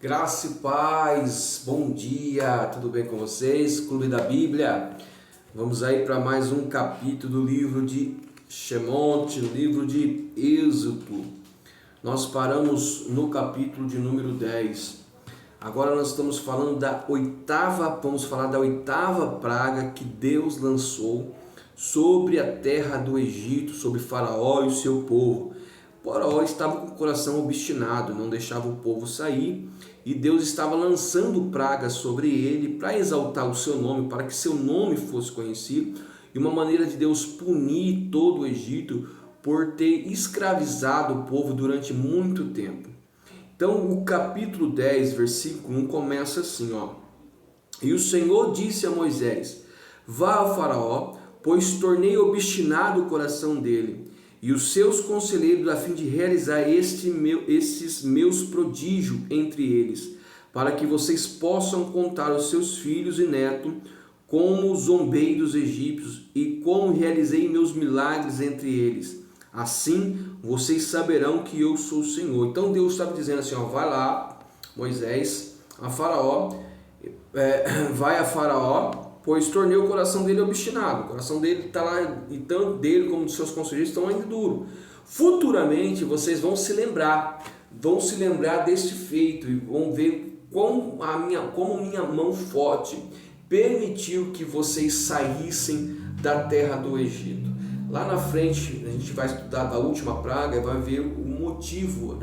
Graça e paz, bom dia, tudo bem com vocês? Clube da Bíblia. Vamos aí para mais um capítulo do livro de Shemot, livro de Êxodo. Nós paramos no capítulo de número 10. Agora nós estamos falando vamos falar da oitava praga que Deus lançou sobre a terra do Egito, sobre Faraó e o seu povo. Faraó estava com o coração obstinado, não deixava o povo sair, e Deus estava lançando pragas sobre ele para exaltar o seu nome, para que seu nome fosse conhecido, e uma maneira de Deus punir todo o Egito por ter escravizado o povo durante muito tempo. Então o capítulo 10, versículo 1 começa assim, ó. E o Senhor disse a Moisés: vá a Faraó, pois tornei obstinado o coração dele e os seus conselheiros, a fim de realizar esses meus prodígios entre eles, para que vocês possam contar aos seus filhos e netos como zombei dos egípcios e como realizei meus milagres entre eles. Assim vocês saberão que eu sou o Senhor. Então Deus estava dizendo assim, ó, vai lá, Moisés, a Faraó, vai a Faraó, pois tornei o coração dele obstinado. O coração dele está lá, e tanto dele como dos seus conselheiros estão ainda duro. Futuramente vocês vão se lembrar deste feito e vão ver como minha mão forte permitiu que vocês saíssem da terra do Egito. Lá na frente a gente vai estudar da última praga e vai ver o motivo,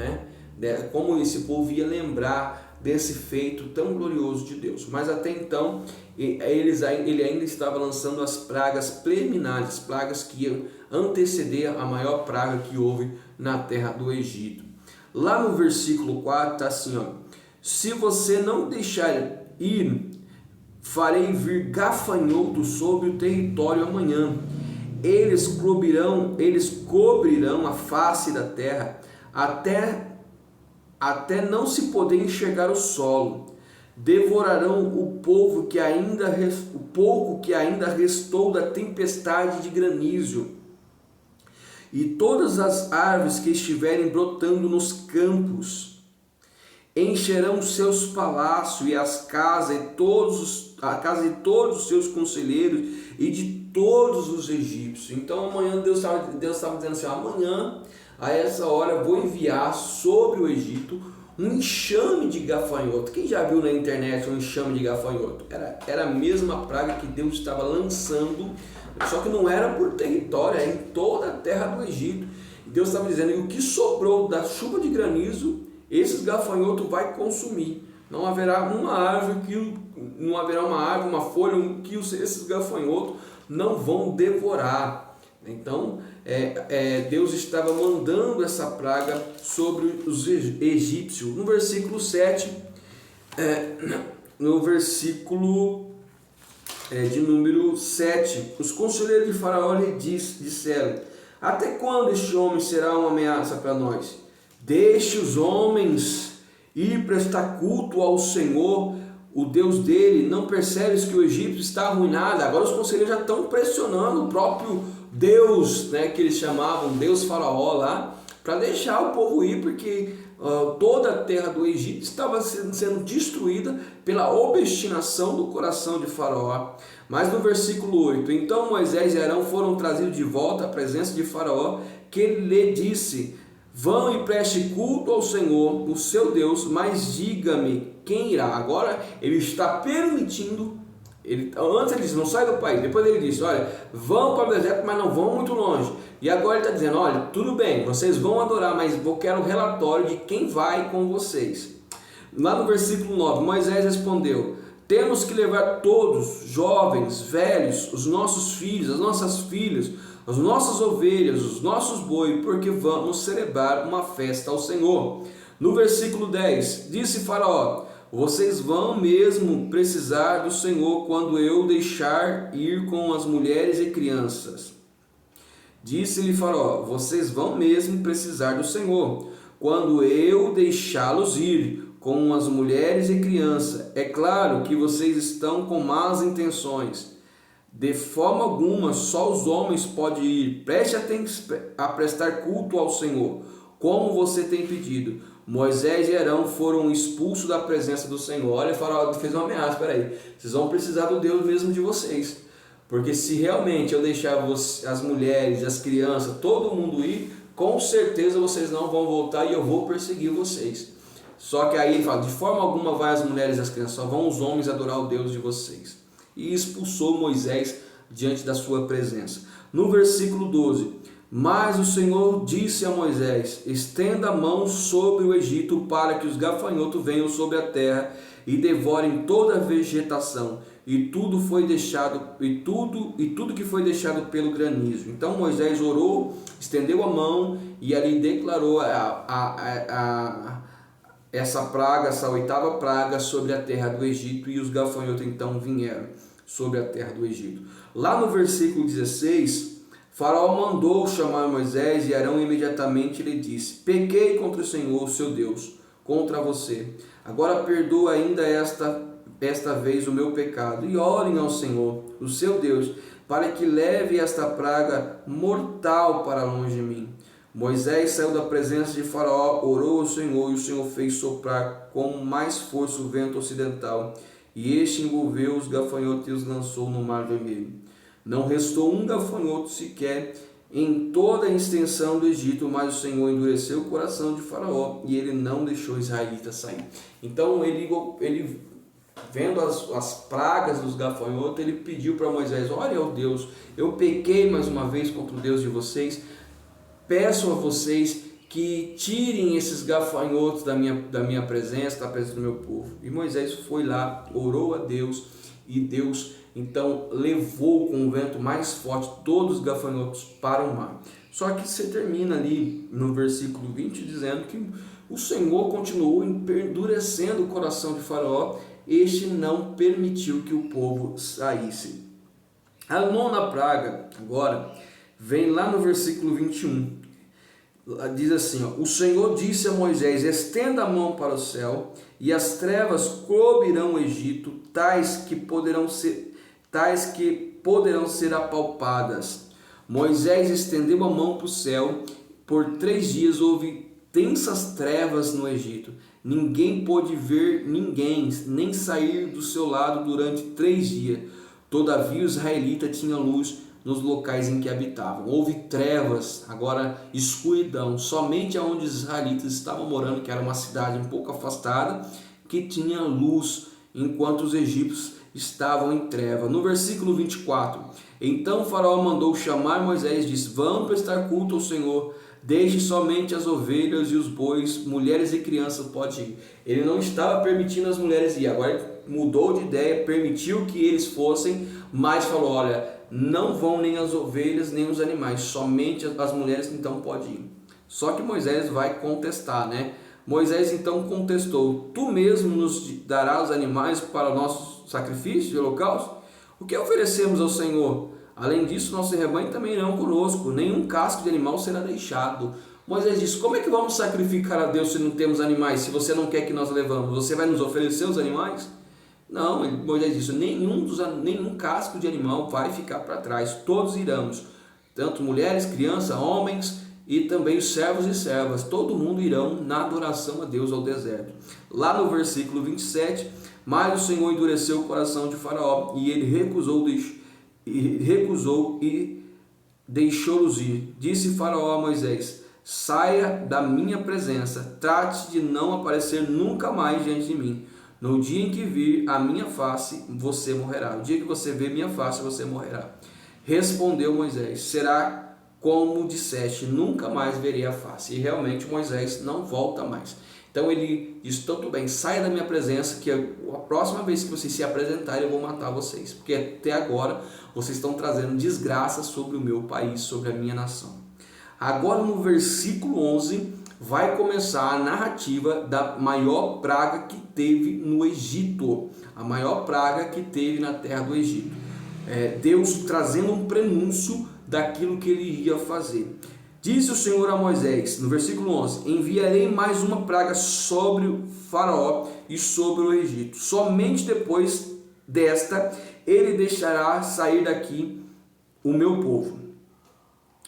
como esse povo ia lembrar desse feito tão glorioso de Deus. Mas até então ele ainda estava lançando as pragas preliminares, pragas que iam anteceder a maior praga que houve na terra do Egito. Lá no versículo 4 está assim, ó: se você não deixar ir, farei vir gafanhotos sobre o território amanhã. Eles cobrirão a face da terra até não se poder enxergar o solo. Devorarão o pouco que ainda restou da tempestade de granizo, e todas as árvores que estiverem brotando nos campos. Encherão seus palácios e a casa de todos os seus conselheiros e de todos os egípcios. Então amanhã Deus estava dizendo assim, amanhã a essa hora eu vou enviar sobre o Egito um enxame de gafanhoto. Quem já viu na internet um enxame de gafanhoto? Era a mesma praga que Deus estava lançando, só que não era por território, era em toda a terra do Egito. E Deus estava dizendo que o que sobrou da chuva de granizo, esses gafanhotos vai consumir. Não haverá uma folha que esses gafanhotos não vão devorar. Então Deus estava mandando essa praga sobre os egípcios. No versículo 7, no versículo de número 7, os conselheiros de Faraó lhe disseram: até quando este homem será uma ameaça para nós? Deixe os homens ir prestar culto ao Senhor, o Deus dele. Não percebes que o Egito está arruinado? Agora os conselheiros já estão pressionando o próprio Deus, que eles chamavam Deus Faraó lá, para deixar o povo ir, porque toda a terra do Egito estava sendo destruída pela obstinação do coração de Faraó. Mas no versículo 8, então Moisés e Arão foram trazidos de volta à presença de Faraó, que lhe disse: vão e preste culto ao Senhor, o seu Deus, mas diga-me quem irá. Agora ele está permitindo. Antes ele disse, não sai do país. Depois ele disse, olha, vão para o deserto, mas não vão muito longe. E agora ele está dizendo, olha, tudo bem, vocês vão adorar, mas eu quero um relatório de quem vai com vocês. Lá no versículo 9, Moisés respondeu: temos que levar todos, jovens, velhos, os nossos filhos, as nossas filhas, as nossas ovelhas, os nossos bois, porque vamos celebrar uma festa ao Senhor. No versículo 10, disse Faraó: vocês vão mesmo precisar do Senhor quando eu deixar ir com as mulheres e crianças. Disse-lhe Faraó: vocês vão mesmo precisar do Senhor quando eu deixá-los ir com as mulheres e crianças. É claro que vocês estão com más intenções. De forma alguma, só os homens podem ir. Preste atenção a prestar culto ao Senhor, como você tem pedido. Moisés e Arão foram expulsos da presença do Senhor. Olha, o faraó fez uma ameaça, peraí, vocês vão precisar do Deus mesmo de vocês, porque se realmente eu deixar as mulheres, as crianças, todo mundo ir, com certeza vocês não vão voltar e eu vou perseguir vocês. Só que aí ele fala, de forma alguma vai as mulheres e as crianças, só vão os homens adorar o Deus de vocês. E expulsou Moisés diante da sua presença. No versículo 12, mas o Senhor disse a Moisés, estenda a mão sobre o Egito para que os gafanhotos venham sobre a terra e devorem toda a vegetação, e tudo que foi deixado pelo granizo. Então Moisés orou, estendeu a mão e ali declarou essa praga, essa oitava praga sobre a terra do Egito, e os gafanhotos então vieram sobre a terra do Egito. Lá no versículo 16, Faraó mandou chamar Moisés e Arão, e imediatamente lhe disse, pequei contra o Senhor, seu Deus, contra você. Agora perdoa ainda esta vez o meu pecado, e orem ao Senhor, o seu Deus, para que leve esta praga mortal para longe de mim. Moisés saiu da presença de Faraó, orou ao Senhor, e o Senhor fez soprar com mais força o vento ocidental, e este envolveu os gafanhotos e os lançou no mar vermelho. Não restou um gafanhoto sequer em toda a extensão do Egito, mas o Senhor endureceu o coração de Faraó e ele não deixou os israelitas sair. Então ele vendo as pragas dos gafanhotos, ele pediu para Moisés, olha, ó Deus, eu pequei mais uma vez contra o Deus de vocês, peço a vocês que tirem esses gafanhotos da minha presença, da presença do meu povo. E Moisés foi lá, orou a Deus, e Deus então levou com o vento mais forte todos os gafanhotos para o mar. Só que você termina ali no versículo 20 dizendo que o Senhor continuou endurecendo o coração de Faraó, este não permitiu que o povo saísse. A nona praga agora vem lá no versículo 21. Diz assim, ó, o Senhor disse a Moisés, estenda a mão para o céu, e as trevas cobrirão o Egito, tais que poderão ser apalpadas. Moisés estendeu a mão para o céu, por 3 dias houve densas trevas no Egito. Ninguém pôde ver ninguém, nem sair do seu lado durante 3 dias. Todavia o israelita tinha luz nos locais em que habitavam. Houve trevas, agora escuridão, somente onde os israelitas estavam morando, que era uma cidade um pouco afastada, que tinha luz, enquanto os egípcios estavam em treva. No versículo 24, então Faraó mandou chamar Moisés e disse, vamos prestar culto ao Senhor, deixe somente as ovelhas e os bois, mulheres e crianças pode ir. Ele não estava permitindo as mulheres ir, agora ele mudou de ideia, permitiu que eles fossem, mas falou, olha, não vão nem as ovelhas nem os animais, somente as mulheres então pode ir. Só que Moisés vai contestar, né? Moisés então contestou, tu mesmo nos darás os animais para o nosso sacrifício de holocausto? O que oferecemos ao Senhor? Além disso, nosso rebanho também irão conosco, nenhum casco de animal será deixado. Moisés disse, como é que vamos sacrificar a Deus se não temos animais, se você não quer que nós levamos? Você vai nos oferecer os animais? Não, Moisés disse, nenhum casco de animal vai ficar para trás, todos iremos, tanto mulheres, crianças, homens e também os servos e servas, todo mundo irão na adoração a Deus ao deserto. Lá no versículo 27, mas o Senhor endureceu o coração de Faraó e ele recusou e deixou-os ir. Disse Faraó a Moisés, saia da minha presença, trate de não aparecer nunca mais diante de mim. No dia em que vir a minha face, você morrerá. No dia que você ver minha face, você morrerá. Respondeu Moisés, será como disseste, nunca mais verei a face. E realmente Moisés não volta mais. Então ele diz, tanto bem, saia da minha presença, que a próxima vez que vocês se apresentarem, eu vou matar vocês. Porque até agora vocês estão trazendo desgraça sobre o meu país, sobre a minha nação. Agora no versículo 11... vai começar a narrativa da maior praga que teve no Egito, a maior praga que teve na terra do Egito. Deus trazendo um prenúncio daquilo que ele ia fazer. Disse o Senhor a Moisés, no versículo 11, enviarei mais uma praga sobre o Faraó e sobre o Egito. Somente depois desta, ele deixará sair daqui o meu povo.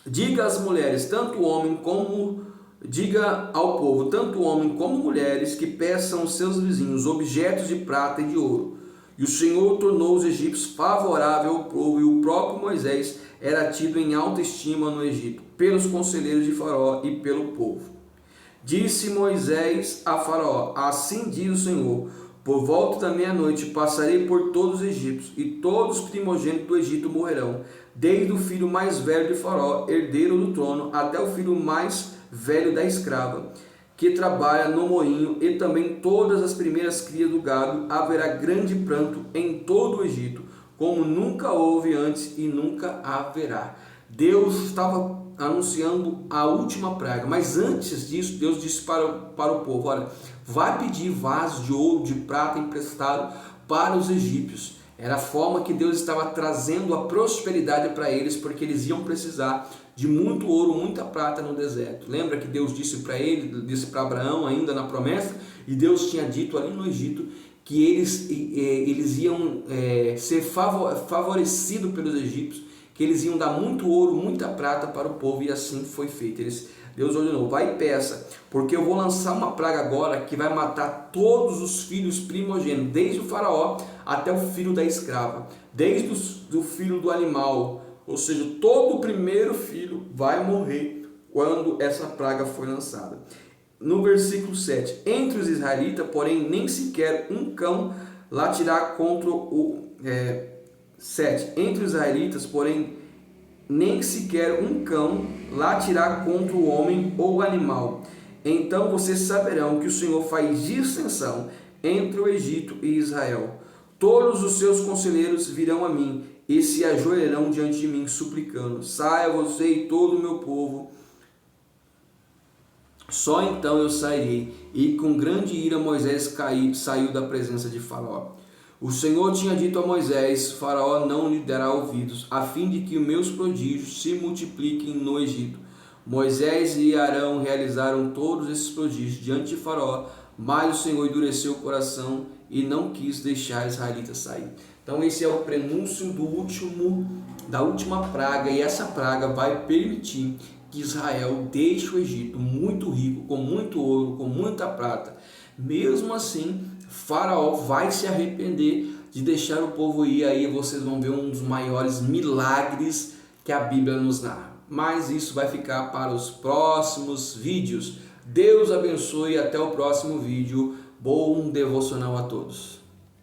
Diga às mulheres, tanto o homem como Diga ao povo, tanto homem como mulheres, que peçam aos seus vizinhos objetos de prata e de ouro. E o Senhor tornou os egípcios favorável ao povo, e o próprio Moisés era tido em alta estima no Egito, pelos conselheiros de Faraó e pelo povo. Disse Moisés a Faraó, assim diz o Senhor, por volta da meia-noite passarei por todos os egípcios, e todos os primogênitos do Egito morrerão, desde o filho mais velho de Faraó, herdeiro do trono, até o filho mais velho da escrava, que trabalha no moinho, e também todas as primeiras crias do gado. Haverá grande pranto em todo o Egito, como nunca houve antes e nunca haverá. Deus estava anunciando a última praga, mas antes disso, Deus disse para o povo, olha, vai pedir vasos de ouro, de prata emprestado para os egípcios. Era a forma que Deus estava trazendo a prosperidade para eles, porque eles iam precisar de muito ouro, muita prata no deserto. Lembra que Deus disse para ele, disse para Abraão ainda na promessa, e Deus tinha dito ali no Egito que eles iam ser favorecidos pelos egípcios, que eles iam dar muito ouro, muita prata para o povo, e assim foi feito. Deus ordenou, vai e peça, porque eu vou lançar uma praga agora que vai matar todos os filhos primogênitos, desde o faraó até o filho da escrava, desde o filho do animal, ou seja, todo o primeiro filho vai morrer quando essa praga foi lançada. No versículo 7, entre os israelitas, porém, nem sequer um cão latirá contra o... 7. Entre os israelitas, porém, nem sequer um cão latirá contra o homem ou animal. Então vocês saberão que o Senhor faz distinção entre o Egito e Israel. Todos os seus conselheiros virão a mim e se ajoelharão diante de mim, suplicando, saia você e todo o meu povo. Só então eu sairei. E com grande ira Moisés saiu da presença de Faraó. O Senhor tinha dito a Moisés, Faraó não lhe dará ouvidos, a fim de que os meus prodígios se multipliquem no Egito. Moisés e Arão realizaram todos esses prodígios diante de Faraó, mas o Senhor endureceu o coração e não quis deixar os israelitas sair. Então esse é o prenúncio da última praga, e essa praga vai permitir que Israel deixe o Egito muito rico, com muito ouro, com muita prata. Mesmo assim, Faraó vai se arrepender de deixar o povo ir. Aí vocês vão ver um dos maiores milagres que a Bíblia nos narra. Mas isso vai ficar para os próximos vídeos. Deus abençoe e até o próximo vídeo. Bom devocional a todos.